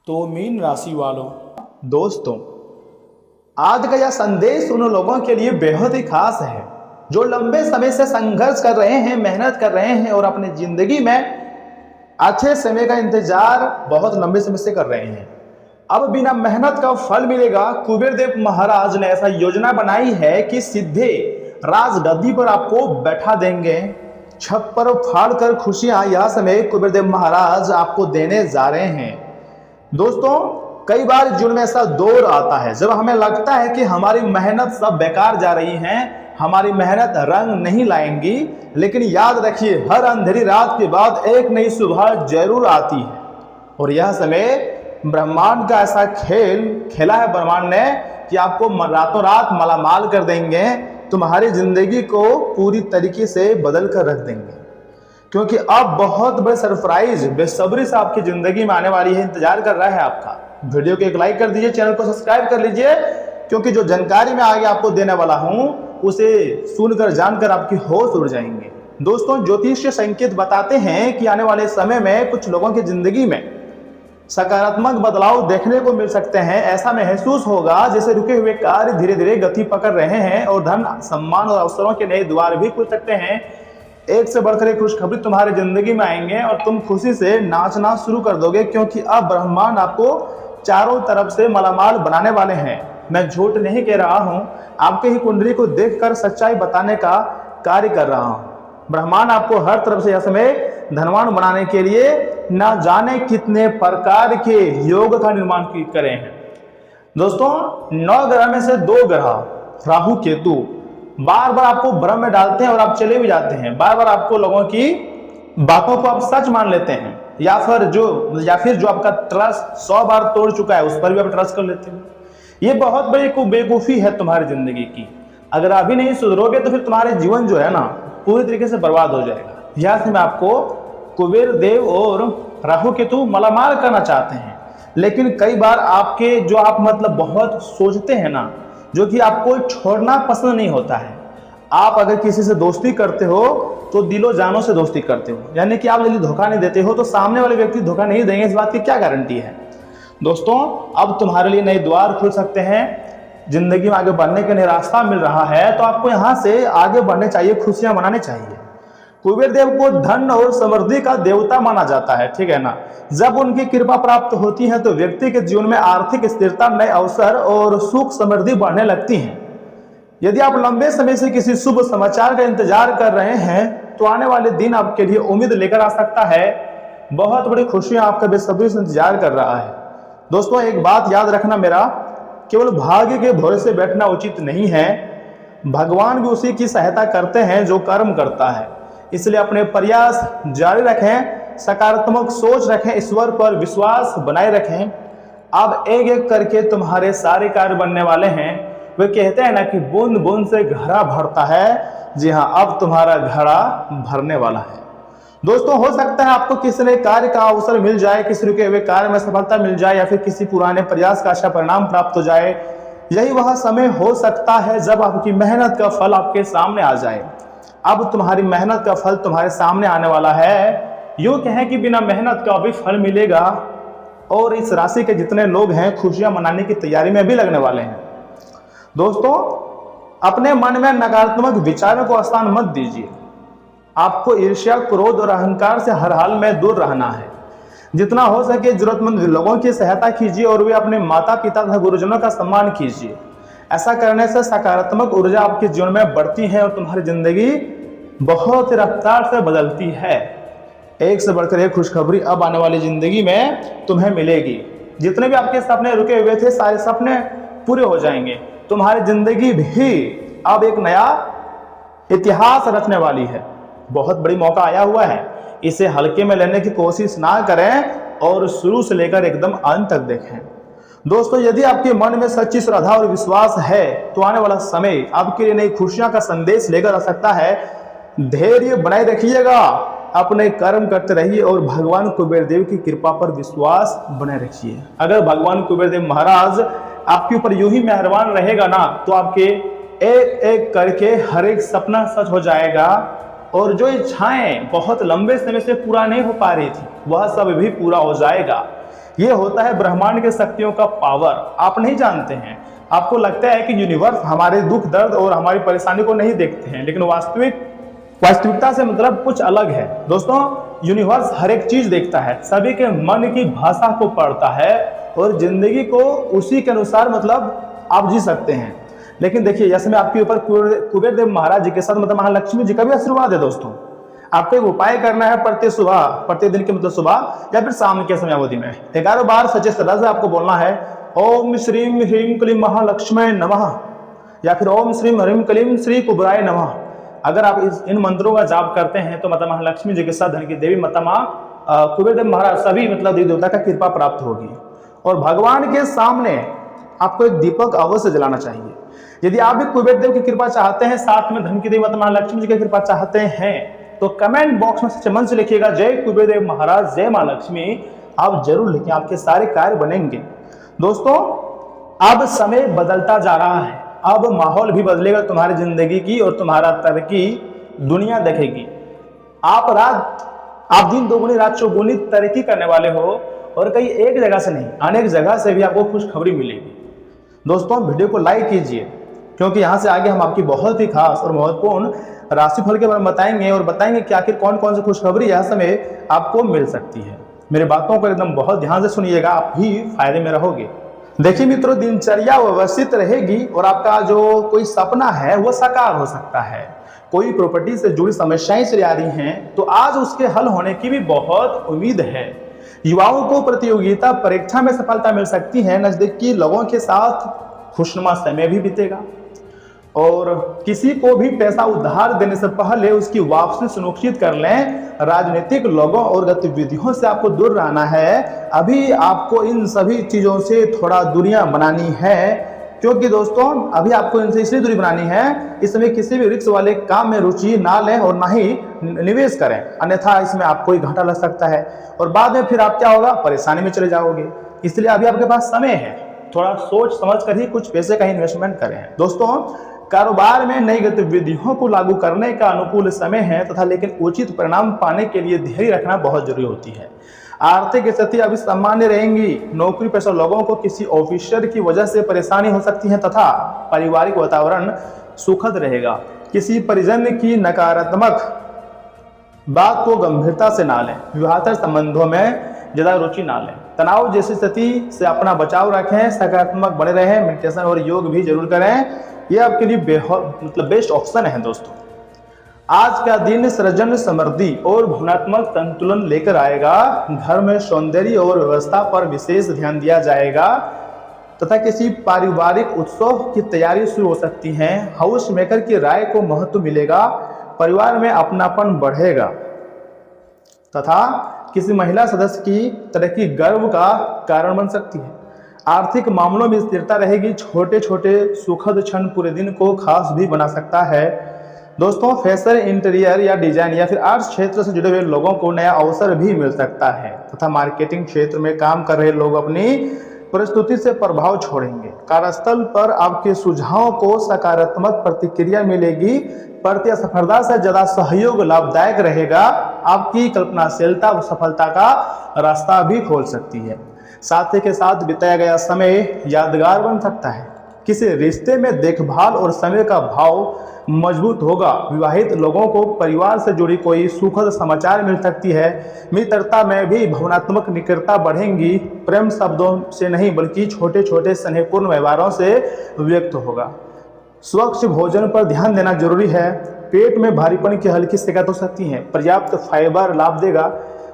तो मीन राशि वालों, दोस्तों, आज का यह संदेश उन लोगों के लिए बेहद ही खास है जो लंबे समय से संघर्ष कर रहे हैं, मेहनत कर रहे हैं और अपनी जिंदगी में अच्छे समय का इंतजार बहुत लंबे समय से कर रहे हैं। अब बिना मेहनत का फल मिलेगा। कुबेर देव महाराज ने ऐसा योजना बनाई है कि सीधे राजगद्दी पर आपको बैठा देंगे। छप्पर फाड़ कर खुशियां यह समय कुबेर देव महाराज आपको देने जा रहे हैं। दोस्तों, कई बार जीवन में ऐसा दौर आता है जब हमें लगता है कि हमारी मेहनत सब बेकार जा रही है, हमारी मेहनत रंग नहीं लाएंगी, लेकिन याद रखिए, हर अंधेरी रात के बाद एक नई सुबह जरूर आती है। और यह समय ब्रह्मांड का ऐसा खेल खेला है ब्रह्मांड ने कि आपको रातों रात मालामाल कर देंगे, तुम्हारी जिंदगी को पूरी तरीके से बदल कर रख देंगे। क्योंकि अब बहुत बड़े सरप्राइज बेसब्री से आपकी जिंदगी में आने वाली है, इंतजार कर रहा है आपका। वीडियो को एक लाइक कर दीजिए, चैनल को सब्सक्राइब कर लीजिए, क्योंकि जो जानकारी मैं आगे आपको देने वाला हूं उसे सुनकर जानकर आपकी होश उड़ जाएंगे। दोस्तों, ज्योतिष संकेत बताते हैं कि आने वाले समय में कुछ लोगों की जिंदगी में सकारात्मक बदलाव देखने को मिल सकते हैं। ऐसा महसूस होगा जैसे रुके हुए कार्य धीरे धीरे गति पकड़ रहे हैं और धन, सम्मान और अवसरों के नए द्वार भी खुल सकते हैं। एक से बढ़कर एक खुशखबरी तुम्हारी जिंदगी में आएंगे और तुम खुशी से नाचना शुरू कर दोगे, क्योंकि अब ब्रह्मांड आपको चारों तरफ से मालामाल बनाने वाले हैं। मैं झूठ नहीं कह रहा हूं, आपके ही कुंडली को देखकर सच्चाई बताने का कार्य कर रहा हूं। ब्रह्मांड आपको हर तरफ से यह समय धनवान बनाने के लिए न जाने कितने प्रकार के योग का निर्माण करे हैं। दोस्तों, 9 ग्रह में से 2 ग्रह राहु केतु बार बार आपको भ्रम में डालते हैं और आप चले भी जाते हैं। बार बार आपको लोगों की बातों को आप सच मान लेते हैं, या फिर जो आपका ट्रस्ट 100 बार तोड़ चुका है उस पर भी आप ट्रस्ट कर लेते हैं। ये बहुत बड़ी बेवकूफ़ी है तुम्हारी जिंदगी की। अगर अभी नहीं सुधरोगे तो फिर तुम्हारे जीवन जो है ना पूरी तरीके से बर्बाद हो जाएगा। यहाँ से मैं आपको कुबेर देव और राहु केतु मालामाल करना चाहते हैं, लेकिन कई बार आपके जो आप मतलब बहुत सोचते हैं ना, जो कि आपको छोड़ना पसंद नहीं होता है। आप अगर किसी से दोस्ती करते हो तो दिलो जानो से दोस्ती करते हो, यानी कि आप जल्दी धोखा नहीं देते हो, तो सामने वाले व्यक्ति धोखा नहीं देंगे, इस बात की क्या गारंटी है। दोस्तों, अब तुम्हारे लिए नए द्वार खुल सकते हैं, जिंदगी में आगे बढ़ने के लिए रास्ता मिल रहा है, तो आपको यहाँ से आगे बढ़ने चाहिए, खुशियां मनाने चाहिए। कुबेर देव को धन और समृद्धि का देवता माना जाता है, ठीक है ना। जब उनकी कृपा प्राप्त होती है तो व्यक्ति के जीवन में आर्थिक स्थिरता, नए अवसर और सुख समृद्धि बढ़ने लगती है। यदि आप लंबे समय से किसी शुभ समाचार का इंतजार कर रहे हैं तो आने वाले दिन आपके लिए उम्मीद लेकर आ सकता है। बहुत बड़ी खुशियां आपका बेसब्री से इंतजार कर रहा है। दोस्तों, एक बात याद रखना, मेरा केवल भाग्य के भरोसे बैठना उचित नहीं है। भगवान भी उसी की सहायता करते हैं जो कर्म करता है। इसलिए अपने प्रयास जारी रखें, सकारात्मक सोच रखें, ईश्वर पर विश्वास बनाए रखें। अब एक एक करके तुम्हारे सारे कार्य बनने वाले हैं। वे कहते हैं ना कि बूंद बूंद से घड़ा भरता है। जी हाँ, अब तुम्हारा घड़ा भरने वाला है। दोस्तों, हो सकता है आपको किसी नए कार्य का अवसर मिल जाए, किसी रुके हुए कार्य में सफलता मिल जाए, या फिर किसी पुराने प्रयास का अच्छा परिणाम प्राप्त हो जाए। यही वह समय हो सकता है जब आपकी मेहनत का फल आपके सामने आ जाए। अब तुम्हारी मेहनत का फल तुम्हारे सामने आने वाला है। यूं कहें कि बिना मेहनत का भी फल मिलेगा। और इस राशि के जितने लोग हैं खुशियां मनाने की तैयारी में भी लगने वाले हैं। दोस्तों, अपने मन में नकारात्मक विचारों को स्थान मत दीजिए। आपको ईर्ष्या, क्रोध और अहंकार से हर हाल में दूर रहना है। जितना हो सके जरूरतमंद लोगों की सहायता कीजिए और वे अपने माता पिता तथा गुरुजनों का सम्मान कीजिए। ऐसा करने से सकारात्मक ऊर्जा आपके जीवन में बढ़ती है और तुम्हारी जिंदगी बहुत रफ्तार से बदलती है। एक से बढ़कर एक खुशखबरी अब आने वाली जिंदगी में तुम्हें मिलेगी। जितने भी आपके सपने रुके हुए थे, सारे सपने पूरे हो जाएंगे। तुम्हारी जिंदगी भी अब एक नया इतिहास रचने वाली है। बहुत बड़ी मौका आया हुआ है, इसे हल्के में लेने की कोशिश ना करें और शुरू से लेकर एकदम अंत तक देखें। दोस्तों, यदि आपके मन में सच्ची श्रद्धा और विश्वास है तो आने वाला समय आपके लिए नई खुशियां का संदेश लेकर आ सकता है। धैर्य बनाए रखिएगा, अपने कर्म करते रहिए और भगवान कुबेर देव की कृपा पर विश्वास बनाए रखिए। अगर भगवान कुबेर देव महाराज आपके ऊपर यूं ही मेहरबान रहेगा ना, तो आपके एक एक करके हर एक सपना सच हो जाएगा और जो इच्छाएं बहुत लंबे समय से पूरा नहीं हो पा रही थी वह सब भी पूरा हो जाएगा। ये होता है ब्रह्मांड के शक्तियों का पावर। आप नहीं जानते हैं, आपको लगता है कि यूनिवर्स हमारे दुख दर्द और हमारी परेशानी को नहीं देखते हैं, लेकिन वास्तविकता से मतलब कुछ अलग है। दोस्तों, यूनिवर्स हर एक चीज देखता है, सभी के मन की भाषा को पढ़ता है और जिंदगी को उसी के अनुसार मतलब आप जी सकते हैं। लेकिन देखिए, जैसे मैं आपके ऊपर कुबेर देव महाराज जी के साथ मतलब महालक्ष्मी जी का भी आशीर्वाद है। दोस्तों, आपको एक उपाय करना है, प्रतिदिन के मतलब सुबह या फिर शाम के समय अवधि में 11 बार सच्चे श्रद्धा से आपको बोलना है ओम श्रीम ह्रीम क्लीम महालक्ष्मी नमः या फिर ओम श्रीम ह्रीम क्लीम श्री कुबराय नमः। अगर आप इन मंत्रों का जाप करते हैं तो माता महालक्ष्मी जी के साथ धन की देवी माता माँ कुबेर देव महाराज सभी मतलब देवी देवता का कृपा प्राप्त होगी। और भगवान के सामने आपको एक दीपक अवश्य जलाना चाहिए। यदि आप भी कुबेर देव की कृपा चाहते हैं, साथ में धन की देवी माता महालक्ष्मी जी की कृपा चाहते हैं, तो कमेंट बॉक्स में सच्चे मन से लिखिएगा जय कुबेर देव महाराज, जय मां लक्ष्मी। आप जरूर लिखें, आपके सारे कार्य बनेंगे। दोस्तों, अब समय बदलता जा रहा है, अब माहौल भी बदलेगा तुम्हारी जिंदगी की और तुम्हारा तरक्की दुनिया देखेगी। आप दिन दोगुनी रात चौगुनी तरक्की करने वाले हो और कहीं एक जगह से नहीं, अनेक जगह से भी आपको खुशखबरी मिलेगी। दोस्तों, वीडियो को लाइक कीजिए, क्योंकि यहाँ से आगे हम आपकी बहुत ही खास और महत्वपूर्ण राशिफल के बारे में बताएंगे और बताएंगे कि आखिर कौन कौन सी खुशखबरी यह समय आपको मिल सकती है। मेरी बातों को एकदम बहुत ध्यान से सुनिएगा, आप भी फायदे में रहोगे। देखिए मित्रों, दिनचर्या व्यवस्थित रहेगी और आपका जो कोई सपना है वो साकार हो सकता है। कोई प्रॉपर्टी से जुड़ी समस्याएं चली आ रही हैं तो आज उसके हल होने की भी बहुत उम्मीद है। युवाओं को प्रतियोगिता परीक्षा में सफलता मिल सकती है। नजदीकी लोगों के साथ खुशनुमा समय भी बीतेगा और किसी को भी पैसा उधार देने से पहले उसकी वापसी सुनिश्चित कर लें। राजनीतिक लोगों और गतिविधियों से आपको दूर रहना है। अभी आपको इन सभी चीजों से थोड़ा दूरियां बनानी है, क्योंकि दोस्तों अभी आपको इनसे इसलिए दूरी बनानी है, इस समय किसी भी रिस्क वाले काम में रुचि ना लें और ना ही निवेश करें, अन्यथा इसमें आपको ही घाटा लग सकता है और बाद में फिर आप क्या होगा, परेशानी में चले जाओगे। इसलिए अभी आपके पास समय है, थोड़ा सोच समझ कर ही कुछ पैसे का इन्वेस्टमेंट करें। दोस्तों, कारोबार में नई गतिविधियों को लागू करने का अनुकूल समय है तथा लेकिन उचित परिणाम पाने के लिए धैर्य रखना बहुत जरूरी होती है। आर्थिक स्थिति अभी सामान्य रहेंगी। नौकरी पेशा लोगों को किसी ऑफिसर की वजह से परेशानी हो सकती है तथा पारिवारिक वातावरण सुखद रहेगा। किसी परिजन की नकारात्मक बात को गंभीरता से ना लें। विवाहेतर संबंधों में ज्यादा रुचि ना लें। तनाव जैसी स्थिति से अपना बचाव रखें। सकारात्मक बने रहें। मेडिटेशन और योग भी जरूर करें, ये आपके लिए बेस्ट ऑप्शन है। दोस्तों, आज का दिन सृजन समृद्धि और भावनात्मक संतुलन लेकर आएगा। घर में सौंदर्य और व्यवस्था पर विशेष ध्यान दिया जाएगा तथा किसी पारिवारिक उत्सव की तैयारी शुरू हो सकती है। हाउस मेकर की राय को महत्व मिलेगा। परिवार में अपनापन बढ़ेगा तथा किसी महिला सदस्य की तरक्की गर्व का कारण बन सकती है। आर्थिक मामलों में स्थिरता रहेगी। छोटे छोटे सुखद क्षण पूरे दिन को खास भी बना सकता है। दोस्तों, फैशन, इंटीरियर या डिजाइन या फिर आर्ट्स क्षेत्र से जुड़े हुए लोगों को नया अवसर भी मिल सकता है तथा मार्केटिंग क्षेत्र में काम कर रहे लोग अपनी प्रस्तुति से प्रभाव छोड़ेंगे। कार्यस्थल पर आपके सुझावों को सकारात्मक प्रतिक्रिया मिलेगी। प्रतिस्पर्धा से ज्यादा सहयोग लाभदायक रहेगा। आपकी कल्पनाशीलता सफलता का रास्ता भी खोल सकती है। साथी के साथ बिताया गया समय यादगार बन सकता है। किसी रिश्ते में देखभाल और समय का भाव मजबूत होगा। विवाहित लोगों को परिवार से जुड़ी कोई सुखद समाचार मिल सकती है। मित्रता में भी भावनात्मक निकटता बढ़ेंगी। प्रेम शब्दों से नहीं बल्कि छोटे छोटे स्नेहपूर्ण व्यवहारों से व्यक्त होगा। स्वच्छ भोजन पर ध्यान देना जरूरी है। पेट में भारीपन की हल्की शिकायत हो सकती है। पर्याप्त फाइबर लाभ देगा।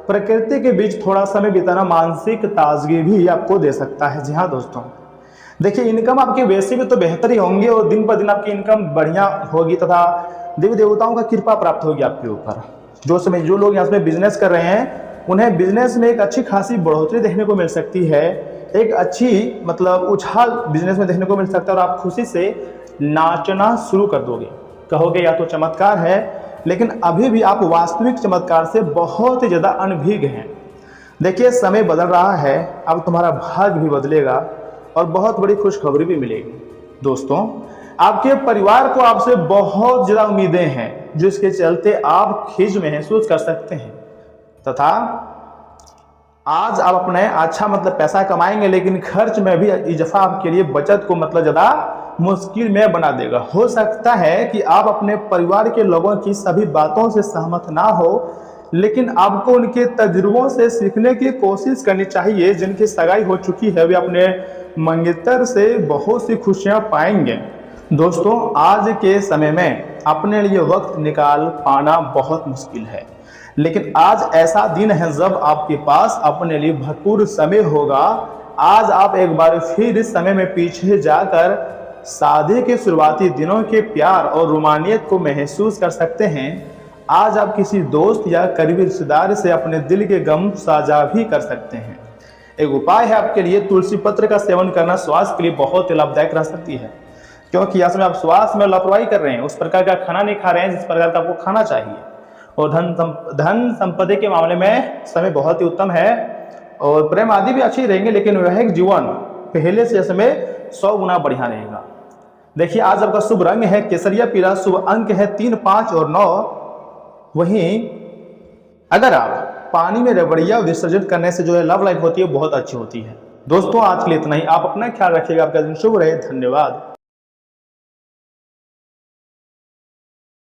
प्रकृति के बीच थोड़ा समय बिताना मानसिक ताजगी भी आपको दे सकता है। जी हाँ दोस्तों, देखिए इनकम आपकी वैसे भी तो बेहतर ही होंगे और दिन पर दिन आपकी इनकम बढ़िया होगी तथा देवी देवताओं का कृपा प्राप्त होगी आपके ऊपर। जो लोग यहाँ पे बिजनेस कर रहे हैं उन्हें बिजनेस में एक अच्छी खासी बढ़ोतरी देखने को मिल सकती है। एक अच्छी मतलब उछाल बिजनेस में देखने को मिल सकता है और आप खुशी से नाचना शुरू कर दोगे। कहोगे या तो चमत्कार है, लेकिन अभी भी आप वास्तविक चमत्कार से बहुत ही ज्यादा अनभिज्ञ हैं। देखिए समय बदल रहा है, अब तुम्हारा भाग्य भी बदलेगा और बहुत बड़ी खुशखबरी भी मिलेगी। दोस्तों, आपके परिवार को आपसे बहुत ज्यादा उम्मीदें हैं, जिसके चलते आप खिज महसूस कर सकते हैं तथा आज आप अपने अच्छा मतलब पैसा कमाएंगे, लेकिन खर्च में भी इजाफा आपके लिए बचत को मतलब ज़्यादा मुश्किल में बना देगा। हो सकता है कि आप अपने परिवार के लोगों की सभी बातों से सहमत ना हो, लेकिन आपको उनके तजुर्बों से सीखने की कोशिश करनी चाहिए। जिनकी सगाई हो चुकी है वे अपने मंगेतर से बहुत सी खुशियां पाएंगे। दोस्तों, आज के समय में अपने लिए वक्त निकाल पाना बहुत मुश्किल है, लेकिन आज ऐसा दिन है जब आपके पास अपने लिए भरपूर समय होगा। आज आप एक बार फिर इस समय में पीछे जाकर शादी के शुरुआती दिनों के प्यार और रोमानियत को महसूस कर सकते हैं। आज आप किसी दोस्त या करीबी रिश्तेदार से अपने दिल के गम साझा भी कर सकते हैं। एक उपाय है आपके लिए, तुलसी पत्र का सेवन करना स्वास्थ्य के लिए बहुत ही लाभदायक रह सकती है, क्योंकि यहाँ में आप स्वास्थ्य में लापरवाही कर रहे हैं, उस प्रकार का खाना नहीं खा रहे हैं जिस प्रकार का आपको खाना चाहिए। और धन संपत्ति के मामले में समय बहुत ही उत्तम है और प्रेम आदि भी अच्छे रहेंगे, लेकिन वैवाहिक जीवन पहले से समय 100 गुना बढ़िया रहेगा। देखिए, आज आपका शुभ रंग है केसरिया पीला, शुभ अंक है 3, 5 और 9। वहीं अगर आप पानी में रबड़िया विसर्जित करने से जो है लव लाइफ होती है बहुत अच्छी होती है। दोस्तों, आज के लिए इतना ही। आप अपना ख्याल रखिएगा। आपका दिन शुभ रहे। धन्यवाद।